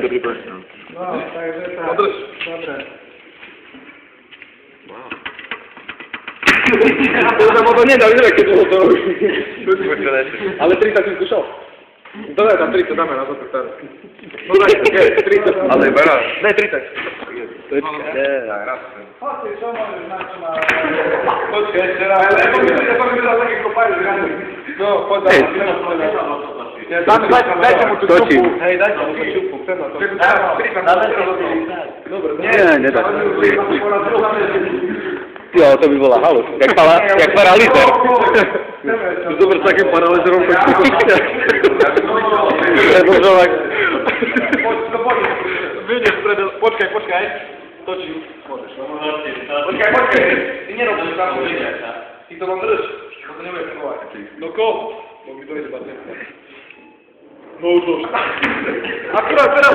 dobrý boj. No, takže tak. Podrž. Dobre. To sa potom nedá, vyzerá, keď bolo to. Ale 30 si skúšal. Dobre, tam 30 dáme na to, tak. No daj, 30. Ale iba raz. Ne, 30. Hoci, čo môžeš mať, čo má... Počkaj, ešte raz. Ale to by sa také kopajú, žádne. No, poď dajte mu tú čupu. Hej, dajte mu tú čupu. Chcem na to. Dobre, Nie, nedá. Jo, to by bola halus. Jak paralýzer. Dobre, s takým paralýzerom Počkaj. Točím. Môžeš. Počkaj. Ty nerob, že tam môžeš. Ty to mám drž. To nebudeš chovať. No ko? No mi dojde baterka. No už. Akurát teraz